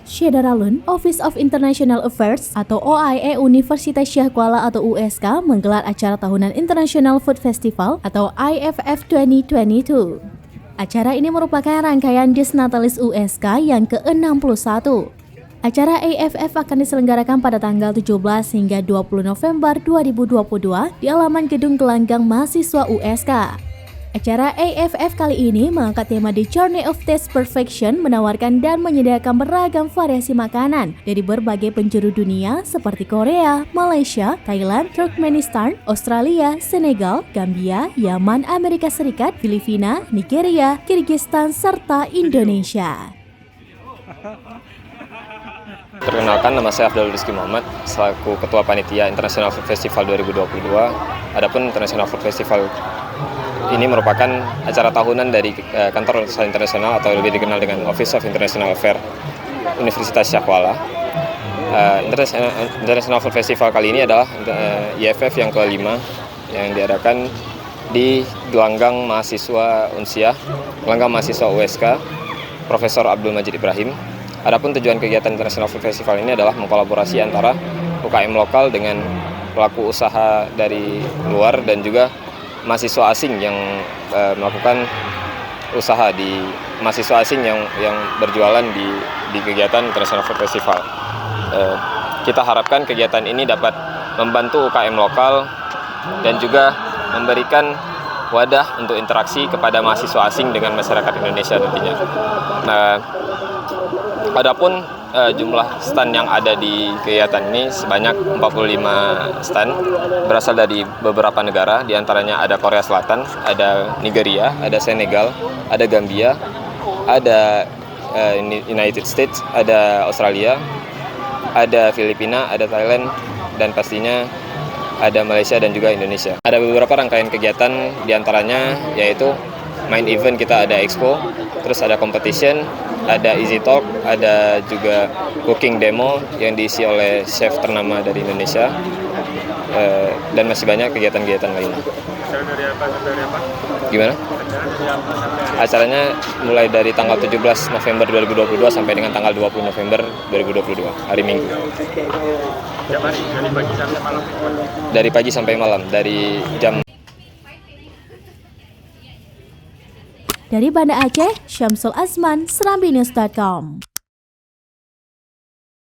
Syederalun, Office of International Affairs atau OIE Universitas Syah Kuala atau USK menggelar acara tahunan International Food Festival atau IFF 2022. Acara ini merupakan rangkaian Disnatalis USK yang ke-61. Acara AFF akan diselenggarakan pada tanggal 17 hingga 20 November 2022 di halaman Gedung Gelanggang Mahasiswa USK. Acara AFF kali ini mengangkat tema The Journey of Taste Perfection, menawarkan dan menyediakan beragam variasi makanan dari berbagai penjuru dunia seperti Korea, Malaysia, Thailand, Turkmenistan, Australia, Senegal, Gambia, Yaman, Amerika Serikat, Filipina, Nigeria, Kirgistan, serta Indonesia. Perkenalkan, nama saya Abdul Rizky Muhammad, selaku Ketua Panitia International Food Festival 2022. Adapun International Food Festival ini merupakan acara tahunan dari Kantor Usaha Internasional atau lebih dikenal dengan Office of International Affairs Universitas Syah Kuala. International Food Festival kali ini adalah IFF yang ke-5 yang diadakan di Gelanggang Mahasiswa Unsiah, Gelanggang Mahasiswa USK, Profesor Abdul Majid Ibrahim. Adapun tujuan kegiatan International Food Festival ini adalah mengkolaborasi antara UKM lokal dengan pelaku usaha dari luar dan juga mahasiswa asing yang melakukan usaha di mahasiswa asing yang berjualan di kegiatan International Food Festival. Kita harapkan kegiatan ini dapat membantu UKM lokal dan juga memberikan wadah untuk interaksi kepada mahasiswa asing dengan masyarakat Indonesia tentunya. Adapun jumlah stand yang ada di kegiatan ini sebanyak 45 stand, berasal dari beberapa negara, diantaranya ada Korea Selatan, ada Nigeria, ada Senegal, ada Gambia, ada United States, ada Australia, ada Filipina, ada Thailand, dan pastinya ada Malaysia dan juga Indonesia. Ada beberapa rangkaian kegiatan, diantaranya yaitu main event kita ada expo, terus ada competition, ada easy talk, ada juga cooking demo yang diisi oleh chef ternama dari Indonesia, dan masih banyak kegiatan-kegiatan lainnya. Dari apa sampai apa? Gimana? Acaranya mulai dari tanggal 17 November 2022 sampai dengan tanggal 20 November 2022, hari Minggu. Jam hari, dari pagi sampai malam? Dari pagi sampai malam, dari jam. Dari Banda Aceh, Syamsul Azman, SerambiNews.com.